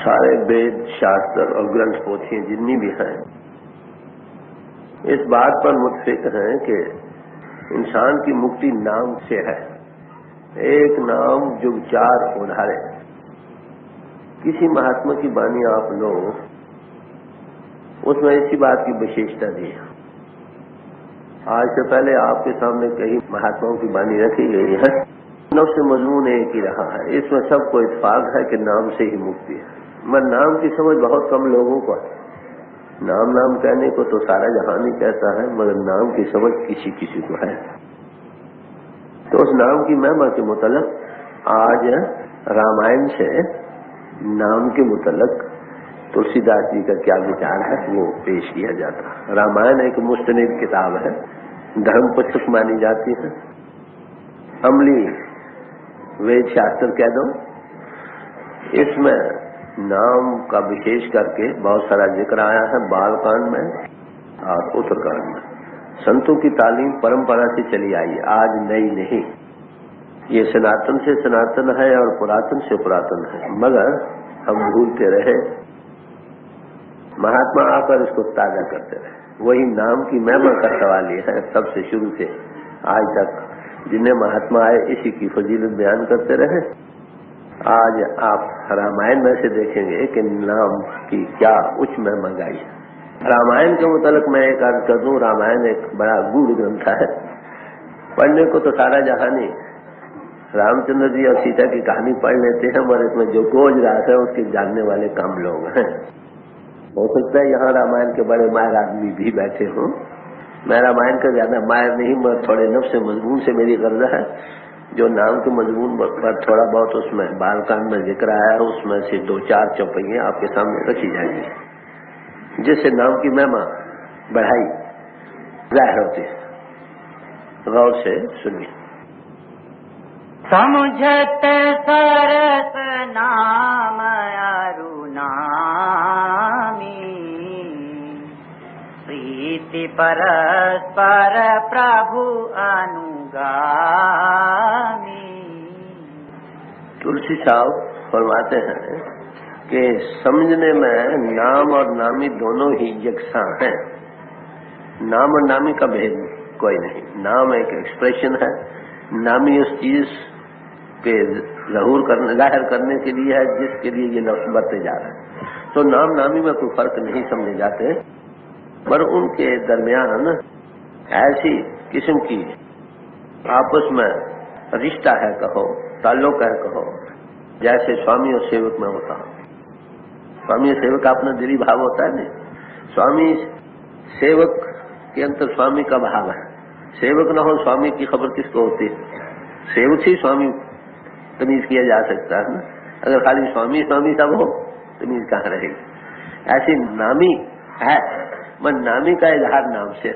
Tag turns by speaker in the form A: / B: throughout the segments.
A: सारे वेद शास्त्र और ग्रंथ पोथियां जितनी भी हैं इस बात पर मुत्फिक हैं कि इंसान की मुक्ति नाम से है। एक नाम जुग चार उधारे। किसी महात्मा की वाणी आप लो, उसमें इसी बात की विशेषता दी है। आज से पहले आपके सामने कई महात्माओं की वाणी रखी गई है, नफ्स मजमून एक ही रहा है। इसमें सबको इत्फाक है कि नाम से ही मुक्ति है। मगर नाम की समझ बहुत कम लोगों को है। नाम नाम कहने को तो सारा जहान ही कहता है, मगर नाम की समझ किसी किसी को है। तो उस नाम की महिमा के मुतल्लिक आज रामायण से नाम के मुतल्लिक तुलसीदास जी का क्या विचार है वो पेश किया जाता है। रामायण एक मुस्तनिद किताब है, धर्म पुस्तक मानी जाती है, अमली वेद शास्त्र कह दो। इसमें नाम का विशेष करके बहुत सारा जिक्र आया है बालकांड में और उत्तरकांड में। संतों की तालीम परंपरा से चली आई, आज नई नहीं। ये सनातन से सनातन है और पुरातन से पुरातन है, मगर हम भूलते रहे। महात्मा आकर इसको ताजा करते रहे। वही नाम की महिमा का सवाल ये है, तब से शुरू से आज तक जिन्हें महात्मा आए इसी की फजीलत बयान करते रहे। आज आप रामायण में से देखेंगे कि नाम की क्या उच्च महिमा गाई है। रामायण के मुतालिक मैं एक अर्ज कर दूं, रामायण एक बड़ा गूढ़ ग्रंथ है। पढ़ने को तो सारा जहानी रामचंद्र जी और सीता की कहानी पढ़ लेते हैं, मगर इसमें जो खोज रहा है उसके जानने वाले कम लोग हैं। हो सकता है यहाँ रामायण के बड़े माहिर आदमी भी बैठे हों। मैं रामायण का ज्यादा माहिर नहीं, मगर थोड़े नफ्स मजमून से मेरी गर्ज है। जो नाम के मजमून पर थोड़ा बहुत उसमें बालकांड में जिक्र आया है, उसमें से दो चार चौपाइयां आपके सामने रखी जाएंगी, जिससे नाम की महिमा बढ़ाई जाहिर होती है। गौर से सुनिए।
B: समुझत सरस नाम अरु नामी, प्रीति परस्पर प्रभु अनुगामी।
A: तुलसी साहब फरमाते हैं कि समझने में नाम और नामी दोनों ही यकसा हैं। नाम और नामी का भेद कोई नहीं। नाम एक एक्सप्रेशन है, नामी उस चीज के जाहिर करने के लिए है जिसके लिए ये लफ्ज बरते जा रहे हैं। तो नाम नामी में कोई फर्क नहीं समझे जाते, पर उनके दरमियान ऐसी किस्म की आपस में रिश्ता है कहो, ताल्लुक है कहो, जैसे स्वामी और सेवक में होता। स्वामी और सेवक का अपना दिली भाव होता है। नहीं, स्वामी सेवक के अंतर स्वामी का भाव है। सेवक न हो स्वामी की खबर किसको होती है? सेवक से स्वामी तमीज किया जा सकता है ना। अगर खाली स्वामी स्वामी सब हो तमीज कहाँ रहेगी? ऐसी नामी है, मन नामी का इजहार नाम से।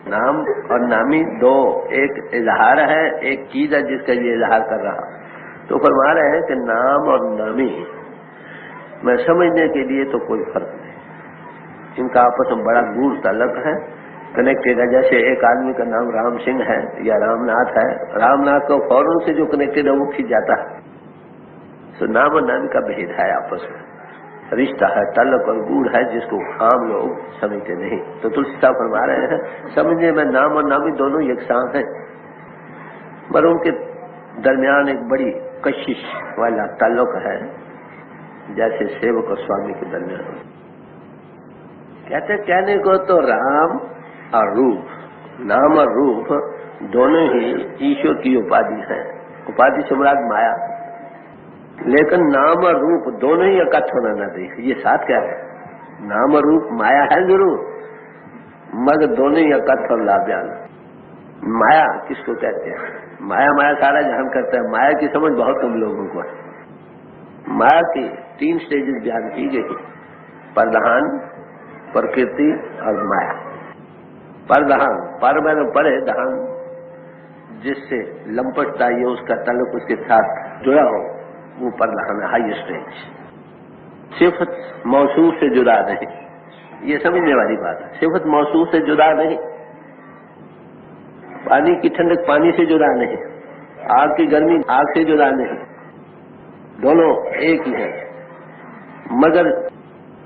A: नाम और नामी दो, एक इजहार है, एक चीज है जिसका ये इजहार कर रहा। तो फरमा रहे हैं कि नाम और नामी में समझने के लिए तो कोई फर्क नहीं, इनका आपस में बड़ा गूढ़ ताल्लुक है, कनेक्टेड है। जैसे एक आदमी का नाम राम सिंह है या रामनाथ है, रामनाथ को फौरन से जो कनेक्टेड है वो खींच जाता है। तो नाम और नामी का भेद है, आपस में रिश्ता है, ताल्लुक और गूढ़ है, जिसको आम लोग समझते नहीं। तो तुलसी साहब फरमा रहे हैं समझने में नाम और नामी दोनों यकसां हैं, पर उनके दरमियान एक बड़ी कशिश वाला ताल्लुक है, जैसे सेवक और स्वामी के दरमियान। कहने को तो राम और रूप, नाम और रूप दोनों ही ईश्वर की उपाधि है। उपाधि से मुराद माया, लेकिन नाम और रूप दोनों ही इकट्ठ होना न दे। ये साथ क्या है? नाम और रूप माया है जरूर, मगर दोनों ही इकट्ठ और लाभ्यान। माया किसको कहते हैं? माया माया सारा जहान करता है। माया की समझ बहुत कम लोगों को है। माया की 3 स्टेजेस बयान की गई, प्रधान, प्रकृति और माया। प्रधान, पर मैंने पढ़े, धान जिससे लंपटता ये उसका ताल्लुक उसके साथ जुड़ा हो, वो प्रधान है, हाई स्टेज। सिफत मौसूफ से जुदा नहीं, ये समझने वाली बात है। सिफत मौसूफ से जुदा नहीं, पानी की ठंडक पानी से जुदा नहीं, आग की गर्मी आग से जुदा नहीं, दोनों एक ही है। मगर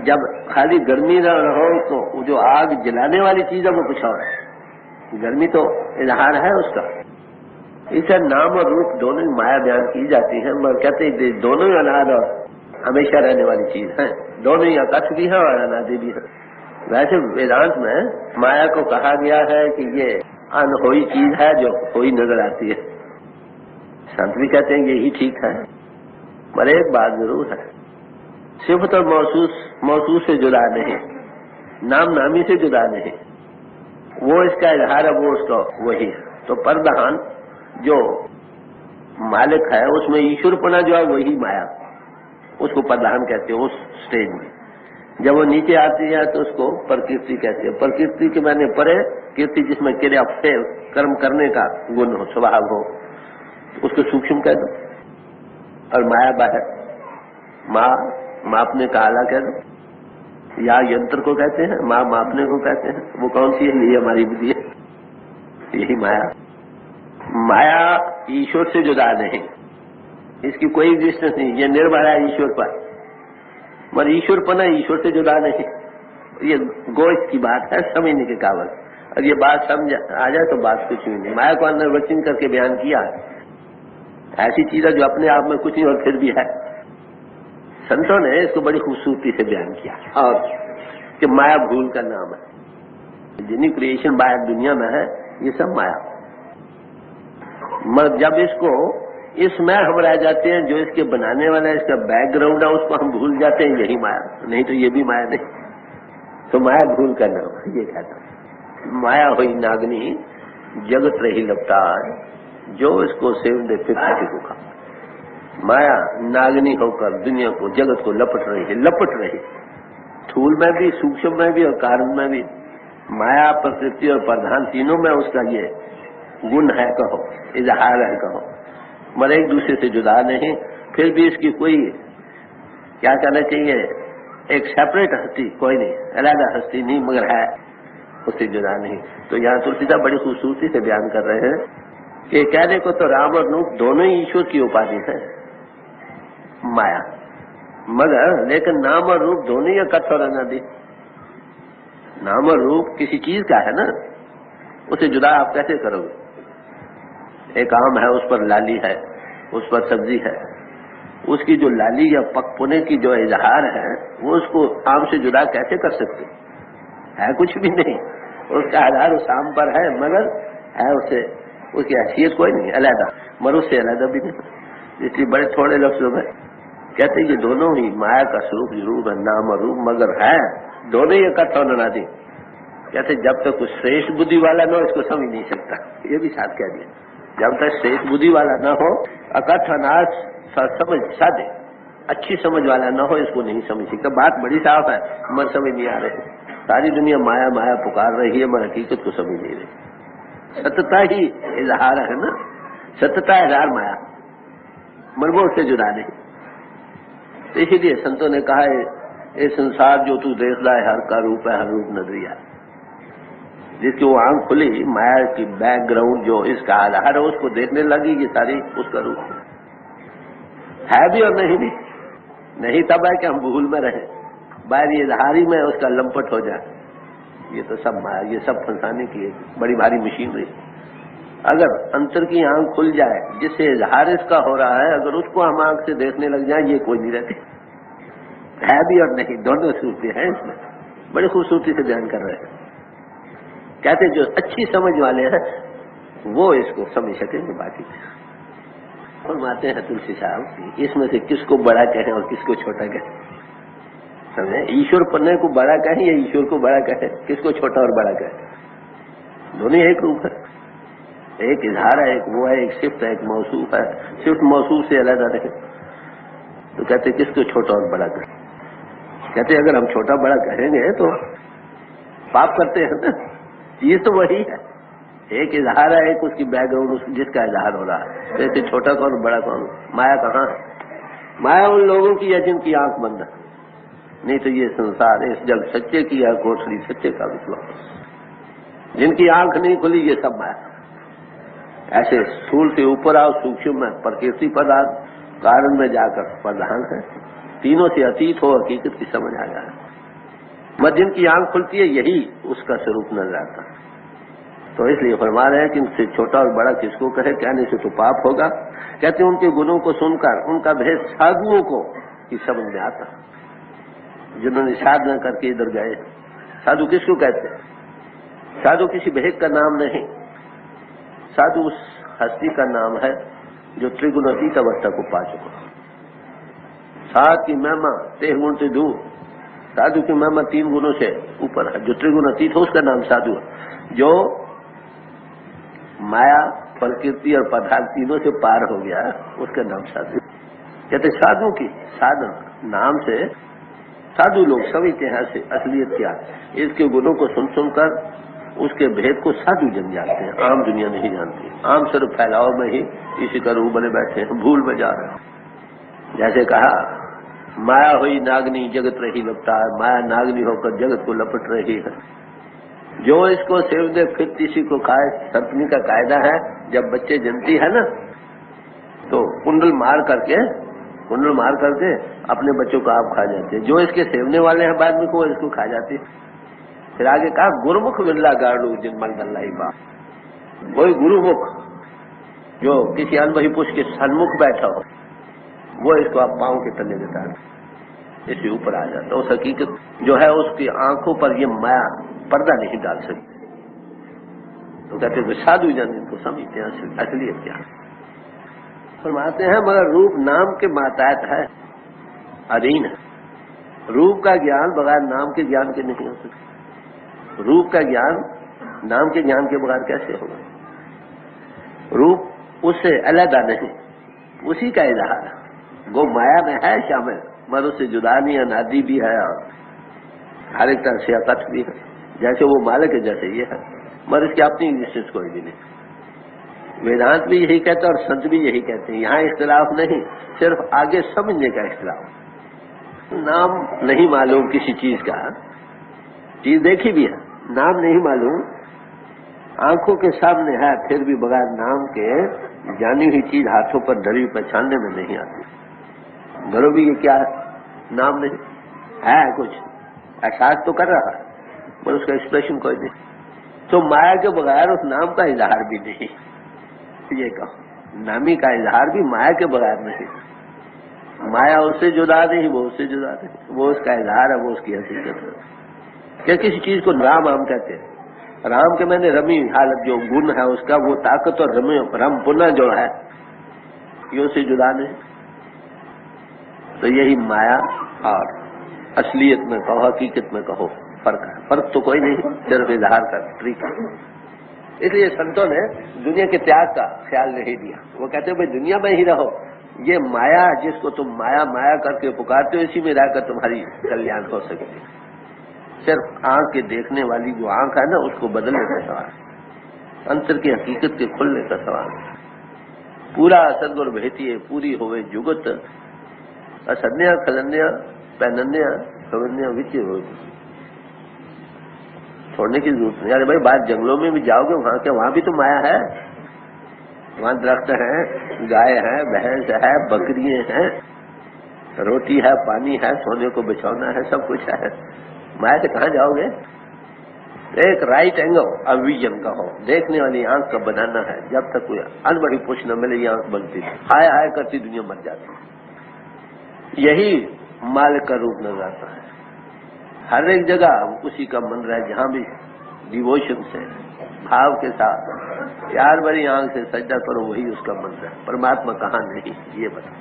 A: जब खाली गर्मी न रहो तो जो आग जलाने वाली चीज है वो कुछ और है। गर्मी तो इजहार है उसका। इसे नाम और रूप दोनों ही माया बयान की जाती है, मगर कहते हैं दोनों ही अनाद और हमेशा रहने वाली चीज है, दोनों ही अकथ भी है और अनादि भी है। वैसे वेदांत में माया को कहा गया है कि ये अनहोई चीज है जो होई नजर आती है। संत भी कहते हैं यही ठीक है, पर एक बात जरूर है, सिफत और महसूस से जुदा नहीं, नाम नामी से जुदा नहीं। वो इसका इजहार है, वो उसका वही है। तो परधान जो मालिक है उसमें ईश्वरपना जो है वही माया, उसको प्रधान कहते हैं। उस स्टेज में जब वो नीचे आती है तो उसको प्रकृति कहते हैं। प्रकृति के माने परे, कीर्ति जिसमें क्रिया फेल कर्म करने का गुण हो, स्वभाव हो, उसको सूक्ष्म कह दो। और माया बाहर, मापने का आला कह दो, या यंत्र को कहते हैं, मापने को कहते हैं। वो कौन सी है? ये हमारी बुद्धि है, यही माया। माया ईश्वर से जुदा नहीं, इसकी कोई एग्जिस्टेंस नहीं, ये निर्भर है ईश्वर पर, मगर ईश्वरपना ईश्वर से जुदा नहीं। ये गोश्त की बात है, समझने के काबल। और ये बात समझ आ जाए तो बात कुछ भी नहीं। माया को अंदर वचन करके बयान किया, ऐसी चीज है जो अपने आप में कुछ नहीं और फिर भी है। संतों ने इसको बड़ी खूबसूरती से बयान किया, और कि माया भूल का नाम है। जितनी क्रिएशन बाहर दुनिया में है ये सब माया। मगर जब इसको इसमें हम रह जाते हैं, जो इसके बनाने वाला है, इसका बैकग्राउंड है, उसको हम भूल जाते हैं, यही माया। नहीं तो ये भी माया नहीं। तो माया भूल का नाम है, ये कहता है। माया हुई नागनी जगत रही लपटार, जो इसको सेव दे फिर को खा। माया नागनी होकर दुनिया को, जगत को लपट रही, स्थूल में भी, सूक्ष्म में भी और कारण में भी। माया, प्रकृति और प्रधान तीनों में उसका ये गुण है कहो, इजहार है कहो, मगर एक दूसरे से जुदा नहीं। फिर भी इसकी कोई क्या कहना चाहिए, एक सेपरेट हस्ती कोई नहीं, अलग हस्ती नहीं, मगर है उससे जुदा नहीं। तो यहाँ तुलसीदास बड़ी खूबसूरती से बयान कर रहे हैं कि कहने को तो राम और रूप दोनों ही ईश्वर की उपाधि है, माया, मगर लेकिन नाम और रूप दोनों ही अकथ और अनादि। नाम और रूप किसी चीज का है ना, उसे जुदा आप कैसे करोगे? एक आम है, उस पर लाली है, उस पर सब्जी है, उसकी जो लाली या पकपुने की जो इजहार है, वो उसको आम से जुदा कैसे कर सकते? है कुछ भी नहीं, उसका आधार उस आम पर है, मगर है उसे, उसकी हैसियत कोई नहीं, अलग, मगर उससे अलग भी नहीं। इसलिए बड़े थोड़े लफ्जों में कहते हैं कि दोनों ही माया का स्वरूप जरूर है, नाम और रूप, मगर है दोनों ही अकथ और अनादि। कहते जब तक कुछ श्रेष्ठ बुद्धि वाला न हो इसको समझ नहीं सकता, ये भी साथ कह दिया। जब तक श्रेष्ठ बुद्धि वाला न हो, अकथ अनाद समझ साधे, अच्छी समझ वाला न हो, इसको नहीं समझ सकता। बात बड़ी साफ है, मगर समझ नहीं आ रही। सारी दुनिया माया माया पुकार रही है, मगर हकीकत को समझ नहीं रही। सत्यता ही इजहार है ना, सत्यता इजहार माया, मगर वो उससे जुदा नहीं। तो इसीलिए संतों ने कहा है, ये संसार जो तू देख रहा है, हर का रूप है, हर रूप नजरिया। जिसकी वो आंख खुली, माया की बैकग्राउंड जो इसका आधार है, उसको देखने लगी कि सारी उसका रूप है भी और नहीं भी। नहीं तब है कि हम भूल में रहे, बाहर ये इजहारी में उसका लंपट हो जाए। ये तो सब माया, ये सब फंसाने की एक बड़ी भारी मशीनरी। अगर अंतर की आंख खुल जाए, जिससे इजहार इसका हो रहा है, अगर उसको हम आंख से देखने लग जाए, ये कोई नहीं रहती। है भी और नहीं, दोनों सूरतें हैं इसमें। बड़ी खूबसूरती से बयान कर रहे हैं। कहते जो अच्छी समझ वाले हैं वो इसको समझ सकेंगे। बाकी फरमाते हैं तुलसी साहब, इसमें से किसको बड़ा कहें और किसको छोटा कहें? समझे, ईश्वर पन्ने को बड़ा कहें या ईश्वर को बड़ा कहें? किसको छोटा और बड़ा कहें? दोनों एक रूप है, एक इजहार है, एक वो है, एक सिफ्त है, एक मौसूफ है। सिफ्त मौसूफ से अलग रहे। तो कहते किसको छोटा और बड़ा कहें? कहते अगर हम छोटा बड़ा कहेंगे तो पाप करते हैं ना। ये तो वही है, एक इजहार है, एक उसकी बैकग्राउंड जिसका इजहार हो रहा है। जैसे छोटा कौन बड़ा कौन? माया कहाँ है? माया उन लोगों की है जिनकी आंख बंद है। नहीं तो ये संसार, इस जग सच्चे की है कोठरी, सच्चे का विश्वास। जिनकी आंख नहीं खुली ये सब माया। ऐसे स्थूल से ऊपर आओ, सूक्ष्म में प्रकृति पदार्थ, कारण में जाकर प्रधान है, तीनों से अतीत हो, हकीकत की समझ आ जाए। मध्यम की आंख खुलती है, यही उसका स्वरूप नजर आता है। तो इसलिए फरमा रहे हैं कि उनसे छोटा और बड़ा किसको कहे, कहने से तो पाप होगा। कहते हैं उनके गुणों को सुनकर उनका भेद साधुओं को ही समझ में आता, जिन्होंने साधना करके इधर गए। साधु किसको कहते हैं? साधु किसी भेद का नाम नहीं, साधु उस हस्ती का नाम है जो त्रिगुणातीत अवस्था को पा चुका। सात की महिमा 13 गुण से दूर, साधु की महिमा 3 गुणों से ऊपर है। जो त्रिगुणातीत हो उसका नाम साधु है। जो माया, प्रकृति और पदार्थ तीनों से पार हो गया उसका नाम साधु। कहते साधु की साधन नाम से साधु लोग समझते हैं से असलियत क्या, इसके गुणों को सुन सुनकर उसके भेद को साधु जन जानते हैं, आम दुनिया नहीं जानती। आम सिर्फ फैलाव में ही इसी का रूप बने बैठे हैं, भूल में जा रहे हैं। जैसे कहा माया हुई नागनी जगत रही लपटा, माया नागनी होकर जगत को लपट रही है। जो इसको सेव दे फिर इसी को खाए, सतमी का कायदा है। जब बच्चे जन्मती है ना तो कुंडल मार करके अपने बच्चों को आप खा जाते हैं। जो इसके सेवने वाले हैं बाद में को इसको खा जाते हैं। फिर आगे कहा गुरुमुख विरला गाड़ू जिन मन दल्लाई बा, कोई गुरुमुख जो किसी अनवही पुरुष के सन्मुख बैठा हो वो इसको आप पांव के तले देता है, इसके ऊपर आ जाता। उस हकीकत जो है उसकी आंखों पर ये माया पर्दा नहीं डाल सकती। तो कहते हैं साधु जन इनको समझते हैं असलियत क्या फरमाते हैं। मगर रूप नाम के माताहत है, अधीन है। रूप का ज्ञान बगैर नाम के ज्ञान के नहीं हो सकता। रूप का ज्ञान नाम के ज्ञान के बगैर कैसे होगा? रूप उससे अलग नहीं, उसी का इजहार है। वो माया में है शामिल, मगर उससे जुदा नहीं, अनादि भी है और हर एक तरह से अकथ भी है। जैसे वो मालिक है जैसे ये है, मगर इसकी अपनी एग्जिस्टेंस कोई भी नहीं। वेदांत भी यही कहते हैं और संत भी यही कहते हैं। यहाँ इख्तिलाफ नहीं, सिर्फ आगे समझने का इख्तिलाफ। नाम नहीं मालूम किसी चीज का, चीज देखी भी है, नाम नहीं मालूम, आंखों के सामने है, फिर भी बगैर नाम के जानी हुई चीज हाथों पर धरी पहचानने में नहीं आती। घरों भी ये क्या है? नाम नहीं है, कुछ एहसास तो कर रहा है पर उसका एक्सप्रेशन कोई नहीं। तो माया के बगैर उस नाम का इजहार भी नहीं। ये कहो नामी का इजहार भी माया के बगैर नहीं। माया उससे जुदा नहीं, वो उससे जुदा नहीं, वो उसका इजहार है, वो उसकी हकीकत है। क्या किसी चीज को राम हम कहते हैं? राम के मैंने रमी हालत जो गुण है उसका, वो ताकत और रम पुनः जो है ये उससे जुदा नहीं। तो यही माया और असलियत में कहो, हकीकत में कहो, फर्क है। फर्क तो कोई नहीं, सिर्फ इजहार का तरीका। इसलिए संतों ने दुनिया के त्याग का ख्याल नहीं दिया। वो कहते हैं भाई दुनिया में ही रहो, ये माया जिसको तुम माया माया करके पुकारते हो इसी में रहकर तुम्हारी कल्याण हो सकेगी। सिर्फ आंख के देखने वाली जो आंख है ना उसको बदलने का सवाल, अंतर की हकीकत के खुलने का सवाल। पूरा सदगुर भेटिए पूरी होवे जुगत, असन्या खलन्या पैनन्या खवन्या विचय हो। छोड़ने की जरूरत नहीं। अरे भाई बाहर जंगलों में भी जाओगे वहां क्या, वहां भी तो माया है। वहां दरख्त है, गाय है, भैंस है, बकरियां हैं, रोटी है, पानी है, सोने को बिछौना है, सब कुछ है। माया से कहाँ जाओगे? एक राइट एंगल अविजन का हो, देखने वाली आंख का बनाना है। जब तक कोई अनबड़ी पुष्ट न मिले ये आंख बनती है, हाय हाय करती दुनिया मर जाती। यही मालिक का रूप नजर आता है। हर एक जगह उसी का मंदिर है, जहां भी डिवोशन से भाव के साथ प्यार भरी आंख से सजदा करो, वही उसका मंदिर है। परमात्मा कहाँ नहीं ये बता।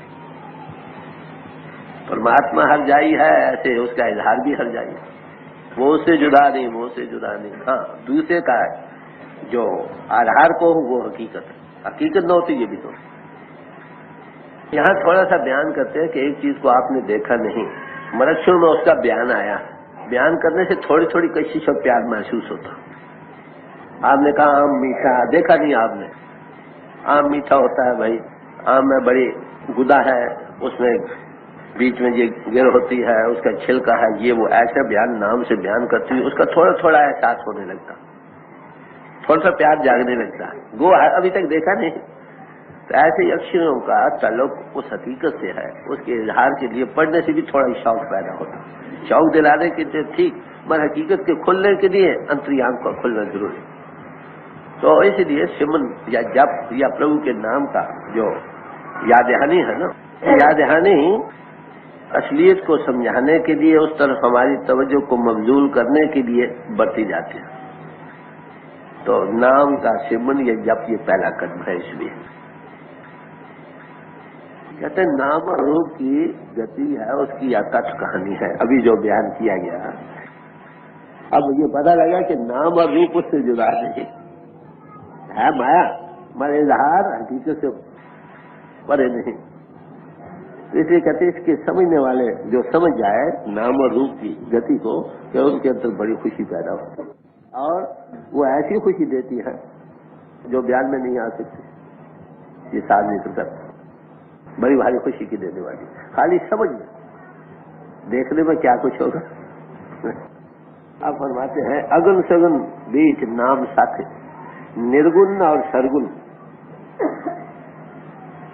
A: परमात्मा हर जाई है, ऐसे उसका इजहार भी हर जाई है। वो उससे जुदा नहीं, वो उससे जुदा नहीं। हाँ दूसरे का है जो आधार को वो हकीकत है, हकीकत न होती ये भी तो। यहाँ थोड़ा सा बयान करते हैं कि एक चीज को आपने देखा नहीं, मनुष्यों में उसका बयान आया। बयान करने से थोड़ी थोड़ी कशी सब प्यार महसूस होता। आपने कहा आम मीठा, देखा नहीं आपने, आम मीठा होता है भाई। आम में बड़ी गुदा है, उसमें बीच में ये गिर होती है, उसका छिलका है, ये वो ऐसे बयान नाम से बयान करती है, उसका थोड़ा थोड़ा एहसास होने लगता, थोड़ा सा प्यार जागने लगता है। वो अभी तक देखा नहीं, तो ऐसे अक्षरों का ताल्लुक उस हकीकत से है, उसके इजहार के लिए पढ़ने से भी थोड़ा शौक पैदा होता है। शौक दिलाने के लिए ठीक, मगर हकीकत के खुलने के लिए अंतर्याम का खुलना जरूरी। तो इसलिए सिमन या जप या प्रभु के नाम का जो यादहानी है ना, यादहानी असलियत को समझाने के लिए, उस तरफ हमारी तवज्जो को मबजूल करने के लिए बरती जाती है। तो नाम का सिमन या जप ये पहला कदम है। इसलिए कहते हैं नाम और रूप की गति है, उसकी अकथ कहानी है। अभी जो बयान किया गया, अब ये पता लगा कि नाम और रूप उससे जुड़ा नहीं है, माया मगर इजहार हकीकत से परे नहीं। तो इसलिए कहते हैं इसके समझने वाले जो समझ जाए नाम और रूप की गति को, कि उनके अंदर बड़ी खुशी पैदा होती है और वो ऐसी खुशी देती है जो बयान में नहीं आ सकती। ये साध नहीं सकता, बड़ी भारी खुशी की देने वाली, खाली समझ में, देखने में क्या कुछ होगा। आप फरमाते हैं अगन सगन बीच नाम साथे, निर्गुण और सरगुण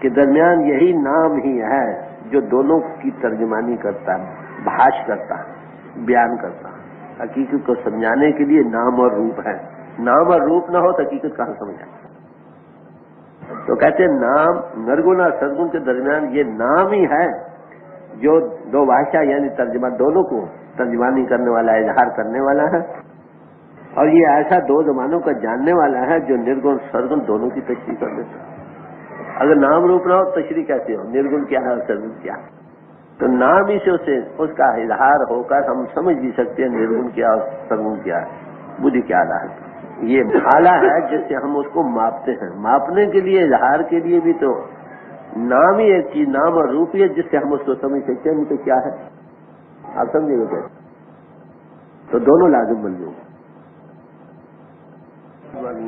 A: के दरमियान यही नाम ही है जो दोनों की तर्जमानी करता है, भाष करता है, बयान करता है। हकीकत को समझाने के लिए नाम और रूप है। नाम और रूप न हो तो हकीकत कहां समझाए। तो कहते हैं नाम निर्गुण और सदगुण के दरमियान ये नाम ही है जो दो भाषा यानी तर्जमा दोनों को तर्जमानी करने वाला है, इजहार करने वाला है। और ये ऐसा दो जमानों का जानने वाला है जो निर्गुण सरगुण दोनों की तशरीह कर देता है। अगर नाम रूप ना हो तशरीह कैसे हो, निर्गुण क्या है और सरगुण क्या है। तो नाम ही से उसे उसका इजहार होकर हम समझ भी सकते हैं निर्गुण क्या और सरगुण क्या है, बुद्धि क्या है। ये भाला है जिससे हम उसको मापते हैं। मापने के लिए, इजहार के लिए भी तो नाम ही एक चीज, नाम और रूप ही है जिससे हम उसको समझ सकते हैं। तो क्या है आप समझेंगे कैसे? तो दोनों लाजिम बन जाओ।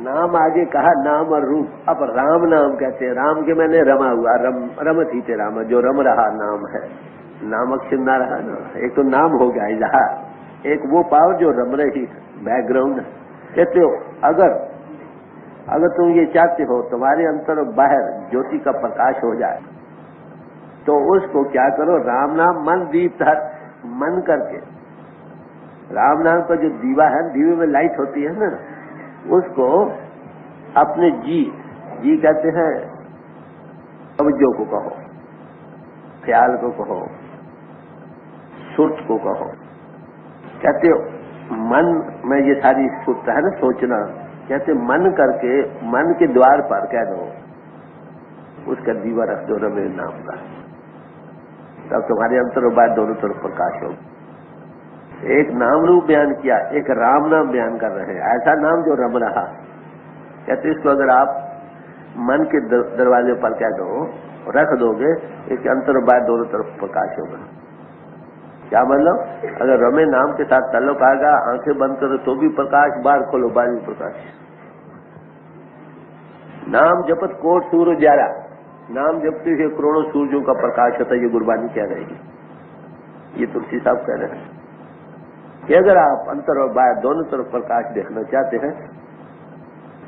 A: नाम आगे कहा नाम और रूप। अब राम नाम कहते हैं, राम के मैंने रमा हुआ, रमत ही थे राम, जो रम रहा नाम है, नामक चिन्ह रहा ना। एक तो नाम हो गया इजहार, एक वो पावर जो रम रही बैकग्राउंड है। कहते हो अगर तुम ये चाहते हो तुम्हारे अंतर और बाहर ज्योति का प्रकाश हो जाए, तो उसको क्या करो, राम नाम मन दीप हर मन करके, राम नाम का जो दीवा है, दीवे में लाइट होती है ना, उसको अपने जी कहते हैं तवज्जो को कहो, ख्याल को कहो, सुर्त को कहो। कहते हो मन में ये सारी सुर्त है ना, सोचना। कहते मन करके मन के द्वार पर कह दो, उसका दीवा रख दो रमे नाम का, तब तुम्हारे अंतर और बाहर दोनों तरफ प्रकाश हो। एक नाम रूप बयान किया, एक राम नाम बयान कर रहे हैं, ऐसा नाम जो रम रहा। कहते इसको अगर आप मन के दरवाजे पर कह दो, रख दोगे, इसके अंतर और बाहर दोनों तरफ प्रकाश होगा। क्या मतलब, अगर रमे नाम के साथ ताल्लुक आएगा, आंखें बंद करो तो भी प्रकाश, बाहर खोलो बाहर भी प्रकाश। नाम जपत कोट सूर्य उजाला, नाम जपते हुए करोड़ों सूर्यों का प्रकाश होता है। ये गुरबानी कह रहेगी, ये तुलसी साहब कह रहे हैं कि अगर आप अंतर और बाहर दोनों तरफ प्रकाश देखना चाहते हैं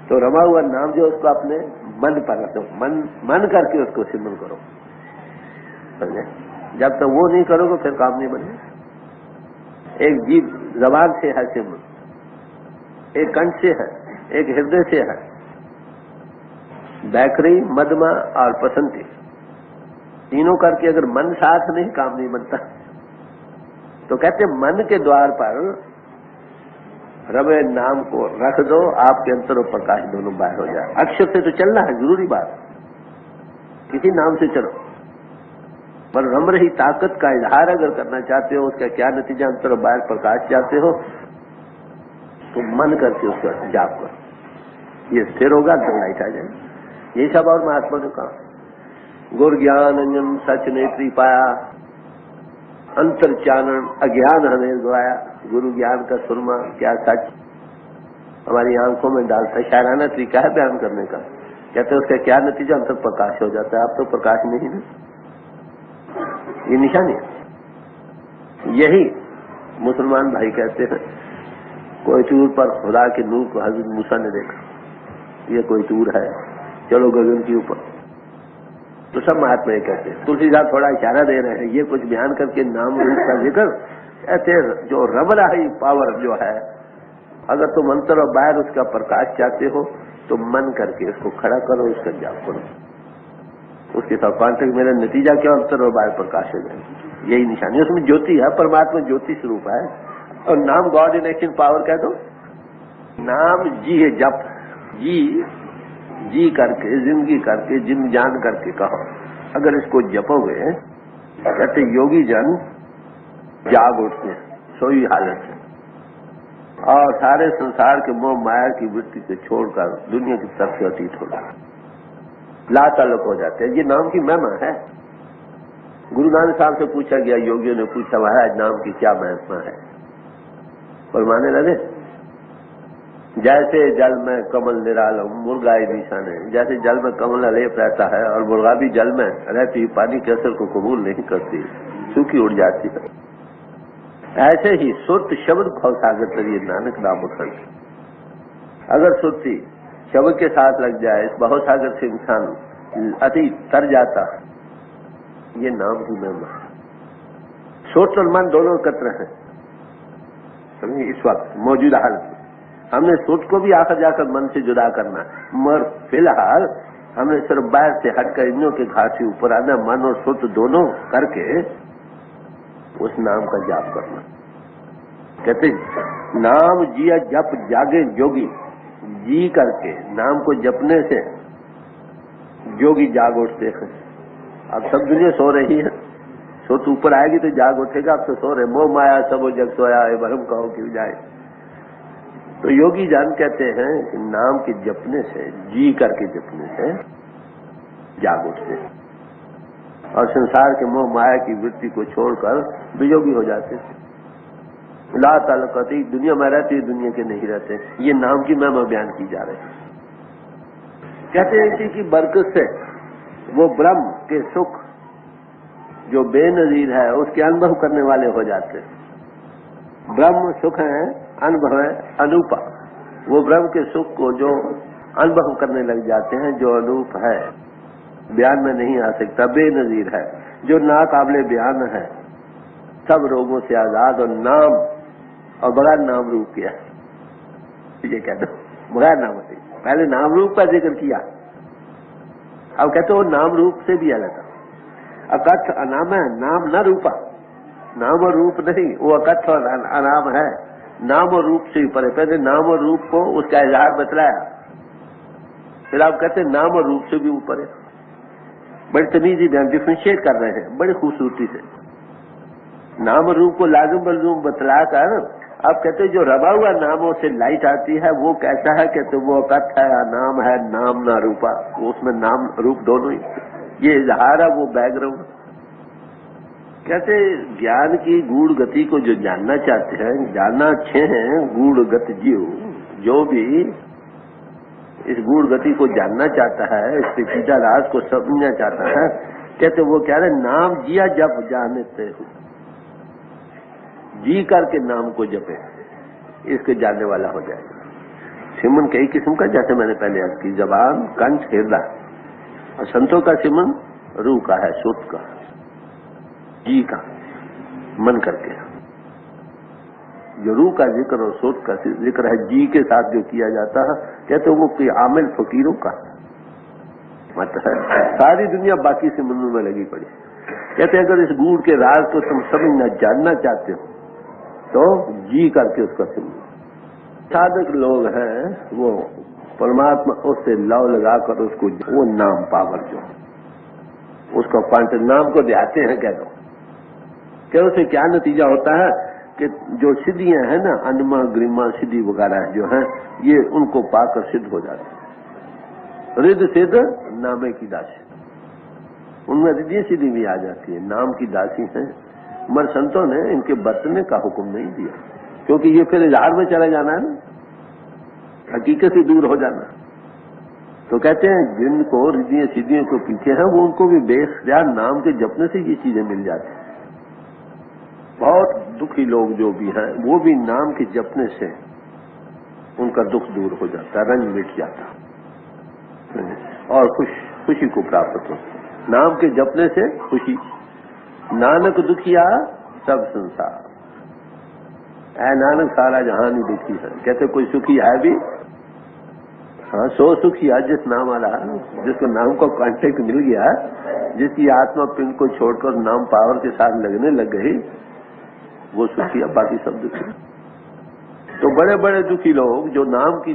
A: तो रमा हुआ नाम जो उसको अपने मन पर रखो, मन करके उसको सिमरन करो। समझे? जब तक वो नहीं करोगे फिर काम नहीं बने। एक जीव जबान से है सिमरन, एक कंठ से है, एक हृदय से है। बैकरी, मदमा और पसंती तीनों करके अगर मन साथ नहीं, काम नहीं बनता। तो कहते मन के द्वार पर रवे नाम को रख दो, आपके अंतर और प्रकाश दोनों बाहर हो जाए। अक्षर से तो चलना है, जरूरी बात, किसी नाम से चलो, पर रम रही ताकत का इजहार अगर करना चाहते हो, उसका क्या नतीजा, अंतर और बाहर प्रकाश चाहते हो, तो मन करके उसका जाप करो। ये स्थिर होगा तो लाइट आ जाएगी। यही सब और महात्मा ने कहा, गुर ज्ञान अंजन सच नेत्री पाया, अंतर चानन अज्ञान हमें दुआया। गुरु ज्ञान का सुरमा क्या सच हमारी आंखों में डालता है। शायराना तरीका है बयान करने का। कहते उसका क्या नतीजा, अंतर प्रकाश हो जाता है। आप तो प्रकाश नहीं ना, ये निशानी है। यही मुसलमान भाई कहते हैं, कोई टूर पर खुदा के नूर को हजरत मूसा ने देखा, ये कोई टूर है, चलो गगन के ऊपर। तो सब महात्मा ये कहते हैं। तुलसीदास थोड़ा इशारा दे रहे हैं, ये कुछ बयान करके नाम रूप का जिक्र ऐसे जो रमराही पावर जो है, अगर तुम अंतर और बाहर उसका प्रकाश चाहते हो तो मन करके इसको खड़ा करो, उसका जाप करो, उसके साथ कांटेक्ट मेरा नतीजा क्या, अंतर और बाहर प्रकाश हो जाए। यही निशानी, उसमें ज्योति है, परमात्मा ज्योति स्वरूप है। और नाम गॉड इन एक्शन पावर कह दो। नाम जी है, जप जी करके, जिंदगी करके, जिन जान करके कहो। अगर इसको जपोगे, कहते योगी जन जाग उठते हैं सोई हालत से, और सारे संसार के मोह माया की वृत्ति से छोड़कर दुनिया की तरफ से अतीत हो जाते, ला ताल्लुक हो जाते हैं। ये नाम की महिमा है। गुरु नानक साहब से पूछा गया, योगियों ने पूछा, महाराज नाम की क्या महिमा है? फरमाने लगे, जैसे जल में कमल निरालम मुर्गा निशान है। जैसे जल में कमल अलेप रहता है और मुर्गा भी जल में रहती हुई पानी के असर को कबूल नहीं करती, सूखी उड़ जाती है, ऐसे ही सुरत शब्द भवसागर तरिए नानक नाम उठंत। अगर सुरती शब्द के साथ लग जाए, इस भवसागर से इंसान अति तर जाता। ये नाम की महिमा। सोच और मन दोनों एकत्र हैं इस वक्त मौजूदा हाल में। हमने सोच को भी आकर जाकर मन से जुदा करना, मगर फिलहाल हमने सिर्फ बाहर से हटकर इंद्रियों के घाट से ऊपर आना, मन और सोच दोनों करके उस नाम का जाप करना। कहते नाम जिया जप जागे जोगी। जी करके नाम को जपने से जोगी जाग उठते हैं। अब सब दुनिया सो रही है, सो तो ऊपर आएगी तो जाग उठेगा। अब तो सो रहे, मोह माया सब जग सोया है, भरम कहो क्यों जाए। तो योगी जान कहते हैं कि नाम के जपने से, जी करके जपने से जाग उठते हैं और संसार के मोह माया की वृत्ति को छोड़कर वियोगी हो जाते हैं। ला ताल्लुकाती, दुनिया में रहते दुनिया के नहीं रहते। ये नाम की महिमा बयान की जा रही है। कहते हैं इसी की बरकत से वो ब्रह्म के सुख जो बेनजीर है उसके अनुभव करने वाले हो जाते हैं। ब्रह्म सुख है, अनुभव है अनूपा। वो ब्रह्म के सुख को जो अनुभव करने लग जाते हैं, जो अनूप है, बयान में नहीं आ सकता, बेनजीर है, जो नाकाबिले बयान है, सब रोगों से आजाद, और नाम और बगैर नाम रूप किया। ये कह दो बगैर नाम से, पहले नाम रूप का जिक्र किया, अब कहते हो नाम रूप से भी अलग। अकथ अनाम है, नाम न रूपा। नाम और रूप नहीं, वो अकथ और अनाम है, नाम और रूप से ही परे। पहले नाम और रूप को उसका इजहार बतलाया, फिर आप कहते नाम और रूप से भी ऊपर है। बड़ी तमीजी ध्यान डिफ्रेंशिएट कर रहे हैं बड़ी खूबसूरती से। नाम और रूप को लाजुम बलजूम बतलाकर आप कहते जो रबा हुआ नामों से लाइट आती है वो कैसा है? कहते वो अकथ है, नाम है, नाम ना रूपा। उसमें नाम रूप दोनों ही, ये इजहार है, वो बैकग्राउंड। कहते ज्ञान की गूढ़ गति को जो जानना चाहते हैं, जानना अच्छे हैं, गूढ़ गति जीव जो भी इस गूढ़ गति को जानना चाहता है, इस पेचीदा राज को समझना चाहता है, कहते वो कह रहे नाम जिया जप जानते हो। जी करके नाम को जपे, इसके जानने वाला हो जाएगा। सिमन कई किस्म का, जैसे मैंने पहले अर्ज की, जबान, कंठ, हृदय। और संतों का सिमन रूह का है, सुत का, जी का, मन करके। जो रूह का जिक्र और सोच का जिक्र है, जी के साथ जो किया जाता है, कहते वो कोई आमिल फकीरों का मतलब है। सारी दुनिया बाकी सिमनों में लगी पड़ी। कहते अगर इस गूढ़ के राज को तुम समझना जानना चाहते हो तो जी करके उसका सिमरन। साधक लोग हैं वो परमात्मा उससे लव लगाकर उसको, वो नाम पावर जो उसको पांच नाम को देते हैं, कह दो क्या उससे क्या नतीजा होता है कि जो सिद्धियां हैं ना, अनमा ग्रिमा सिद्धि वगैरह जो हैं, ये उनको पाकर सिद्ध हो जाते हैं। रिद्ध सिद्ध नामे की दासी, उनमें रिद्धि सिद्धि भी आ जाती है, नाम की दासी है। मगर संतों ने इनके बरतने का हुक्म नहीं दिया, क्योंकि ये फिर इजहार में चला जाना है ना, हकीकत से दूर हो जाना। तो कहते हैं जिनको रिद्धियां सिद्धियों को पीछे हैं, वो उनको भी बेख्तियार नाम के जपने से ये चीजें मिल जाती हैं। बहुत दुखी लोग जो भी हैं, वो भी नाम के जपने से उनका दुख दूर हो जाता है, रंज मिट जाता और खुशी को प्राप्त होता। नाम के जपने से खुशी। नानक दुखिया सब संसार, ऐ नानक सारा जहान ही दुखी है। कहते कोई सुखी है भी? हाँ, सो सुखी है जिस नाम वाला, जिसको नाम को कांटेक्ट मिल गया, जिसकी आत्मा पिंड को छोड़कर नाम पावर के साथ लगने लग गई, वो सुखी है, बाकी सब दुखी। तो बड़े बड़े दुखी लोग जो नाम की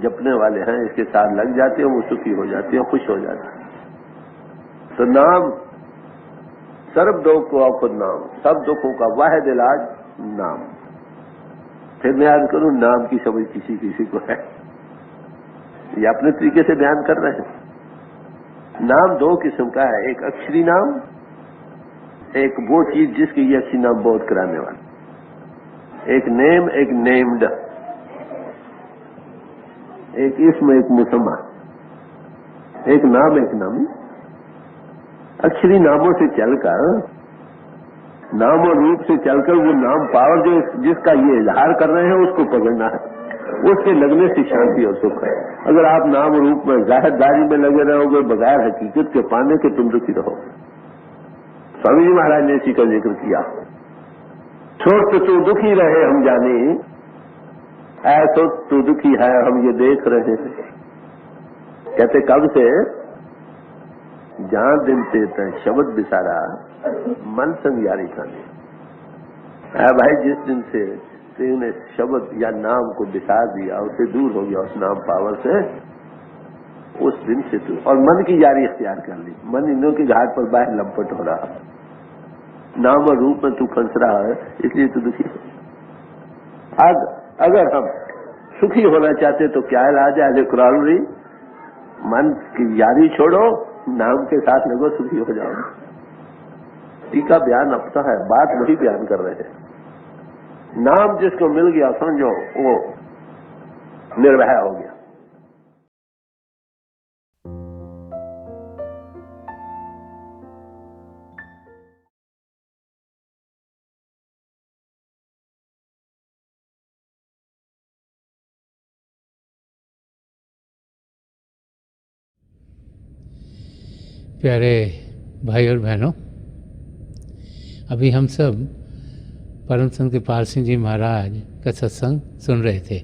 A: जपने वाले हैं, इसके साथ लग जाते हैं, वो सुखी हो जाते हैं, खुश हो जाते हैं। तो नाम सर्व दुख को खुद नाम, सब दुखों का वाहिद इलाज नाम। फिर मैं याद करूं, नाम की समझ किसी किसी को है, ये अपने तरीके से बयान कर रहे हैं। नाम दो किस्म का है, एक अक्षरी नाम, एक वो चीज जिसकी ये अक्षरी नाम बोध कराने वाला। एक नेम, एक नेम्ड, एक इसम, एक मुसम्मा, एक नाम, एक नामी। अक्षरी नामों से चलकर, नाम और रूप से चलकर वो नाम पावर जो जिसका ये इजहार कर रहे हैं उसको पकड़ना है, उसके लगने से शांति और सुख है। अगर आप नाम और रूप में जाहिरदारी में लगे रहोगे बगैर हकीकत के पाने के, तुम दुखी रहोगे। स्वामी जी महाराज ने इसी का जिक्र किया, छोट तू दुखी रहे हम जाने, ऐसो तू दुखी है हम ये देख रहे हैं। कहते कब से? जहां दिन से शब्द बिसारा मन संग यारी खाने। भाई जिस दिन से तूने शब्द या नाम को बिसार दिया, उससे दूर हो गया, उस नाम पावर से, उस दिन से तू और मन की यारी इख्तियार कर ली। मन इंद्रियों की घाट पर बाहर लंपट हो रहा, नाम और रूप में तू फंस रहा है, इसलिए तू दुखी है। अगर हम सुखी होना चाहते तो क्या इलाज है? कुरान, मन की यारी छोड़ो, नाम के साथ लगो, सुखी हो जाओ। टीका बयान अपना है, बात वही बयान कर रहे हैं। नाम जिसको मिल गया समझो वो निर्भय हो गया।
C: प्यारे भाई और बहनों, अभी हम सब परम संत कृपाल सिंह जी महाराज का सत्संग सुन रहे थे।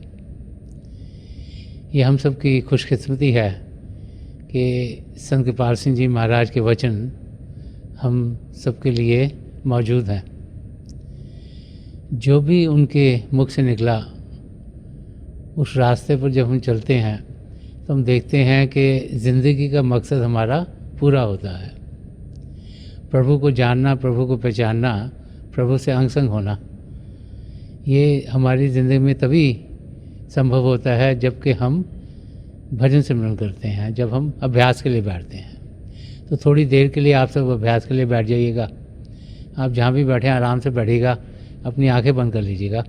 C: ये हम सब की खुशकिस्मती है कि संत कृपाल सिंह जी महाराज के वचन हम सबके लिए मौजूद हैं। जो भी उनके मुख से निकला, उस रास्ते पर जब हम चलते हैं तो हम देखते हैं कि ज़िंदगी का मकसद हमारा पूरा होता है। प्रभु को जानना, प्रभु को पहचानना, प्रभु से अंग संग होना, ये हमारी ज़िंदगी में तभी संभव होता है जबकि हम भजन सिमरन करते हैं, जब हम अभ्यास के लिए बैठते हैं। तो थोड़ी देर के लिए आप सब अभ्यास के लिए बैठ जाइएगा। आप जहाँ भी बैठे आराम से बैठिएगा, अपनी आंखें बंद कर लीजिएगा।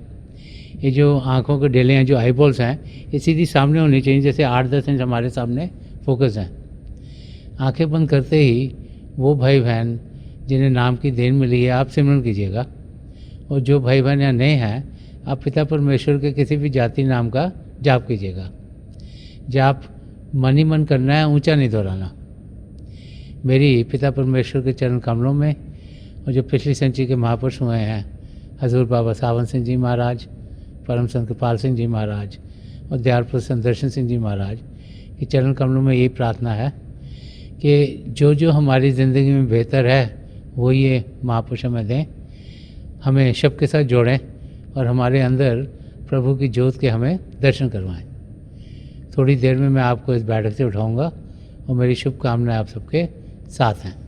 C: ये जो आँखों के डेले हैं, जो आई बॉल्स हैं, ये सीधी सामने होनी चाहिए, जैसे 8-10 इंच हमारे सामने फोकस हैं। आंखें बंद करते ही वो भाई बहन जिन्हें नाम की देन मिली है, आप सिमरन कीजिएगा। और जो भाई बहन यहाँ नए हैं, आप पिता परमेश्वर के किसी भी जाति नाम का जाप कीजिएगा। जाप मन ही मन करना है, ऊंचा नहीं दोहराना। मेरी पिता परमेश्वर के चरण कमलों में, और जो पिछली संची के महापुरुष हुए हैं, हजूर बाबा सावन सिंह जी महाराज, परम संत कृपाल सिंह जी महाराज और दयालपुर संत दर्शन सिंह जी महाराज के चरण कमलों में यही प्रार्थना है कि जो जो हमारी ज़िंदगी में बेहतर है वो ये महापुरुष हमें दें, हमें शब के साथ जोड़ें और हमारे अंदर प्रभु की ज्योत के हमें दर्शन करवाएं। थोड़ी देर में मैं आपको इस बैठक से उठाऊंगा और मेरी शुभकामनाएं आप सबके साथ हैं।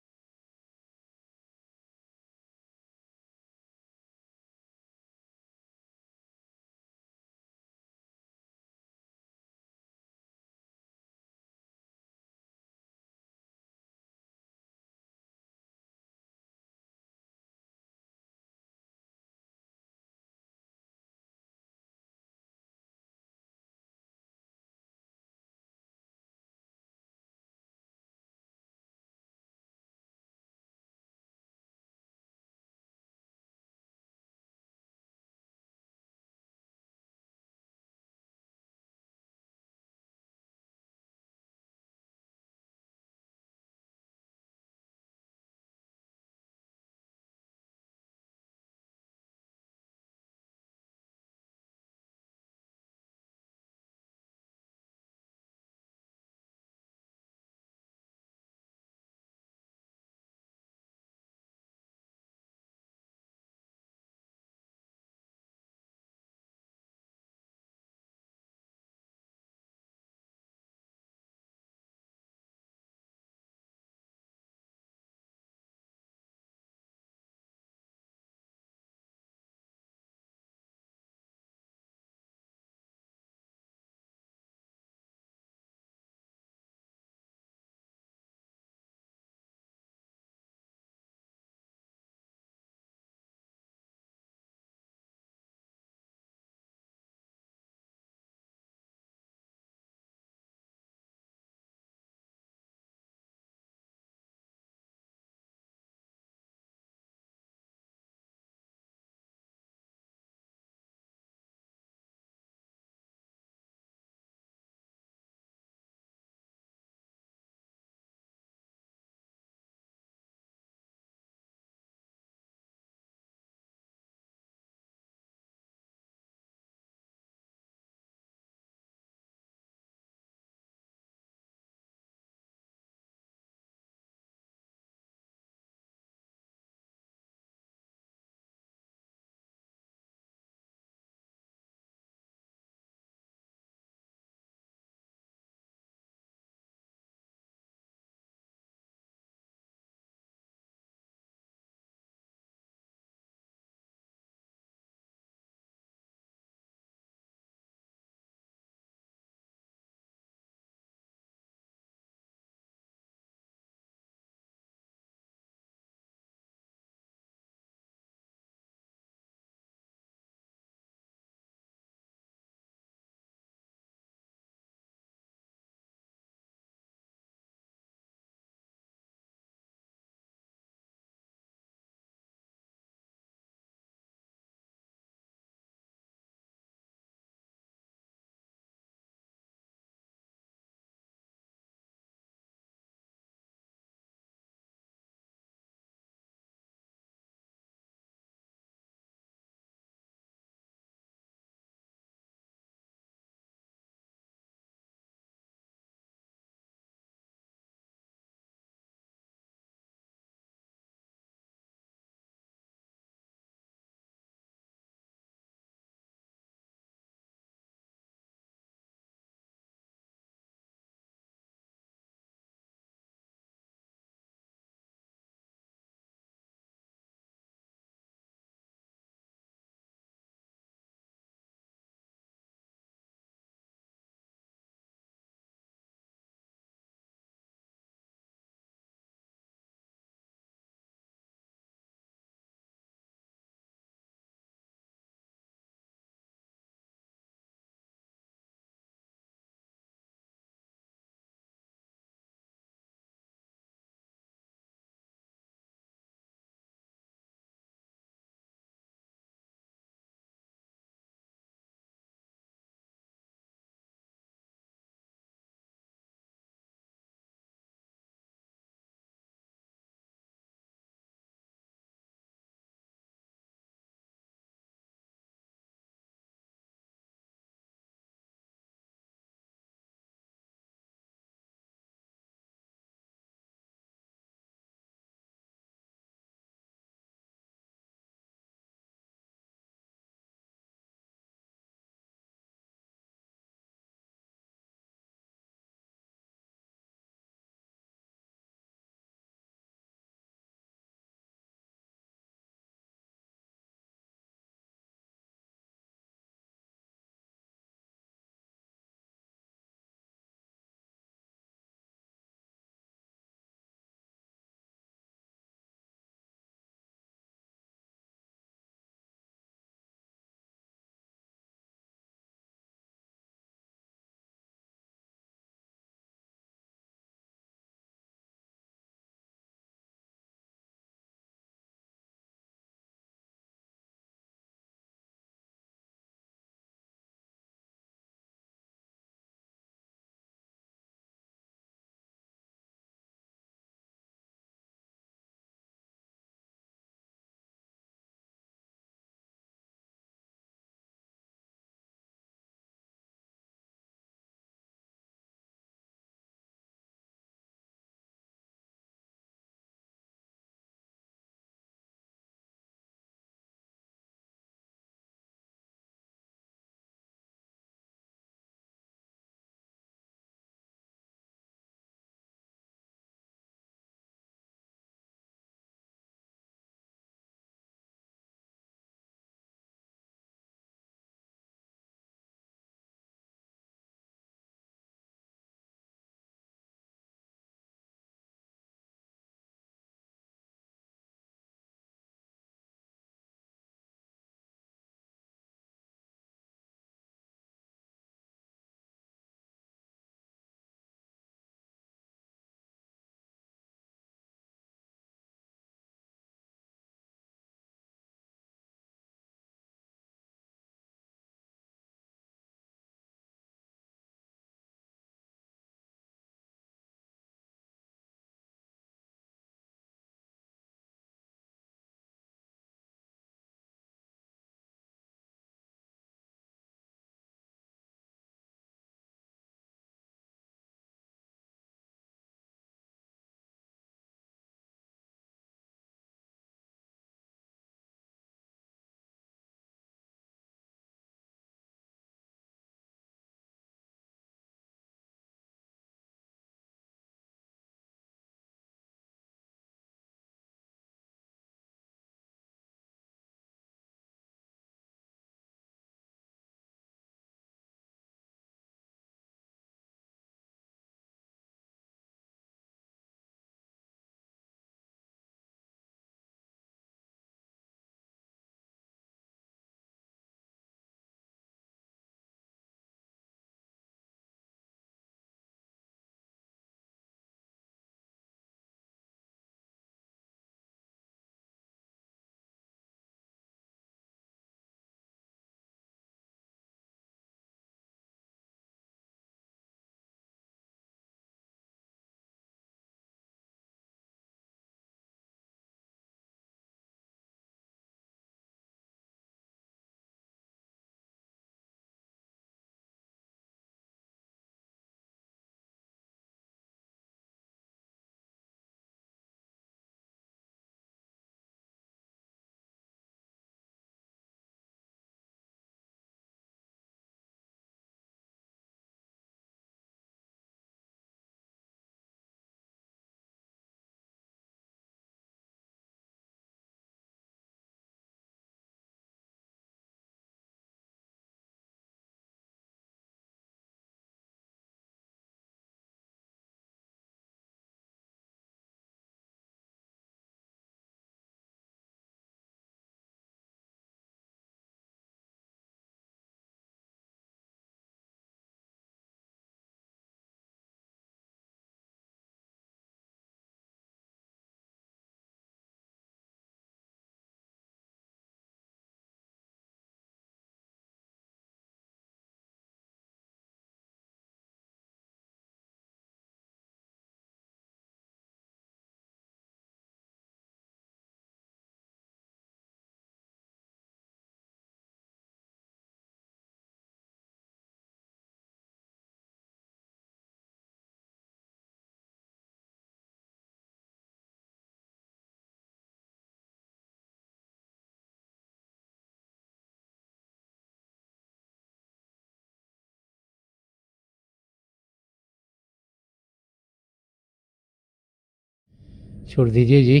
C: छोड़ दीजिए जी।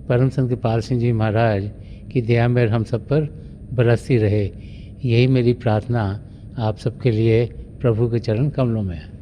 C: परम संत कृपाल सिंह जी महाराज की दया मेहर हम सब पर बरसती रहे, यही मेरी प्रार्थना आप सबके लिए प्रभु के चरण कमलों में है।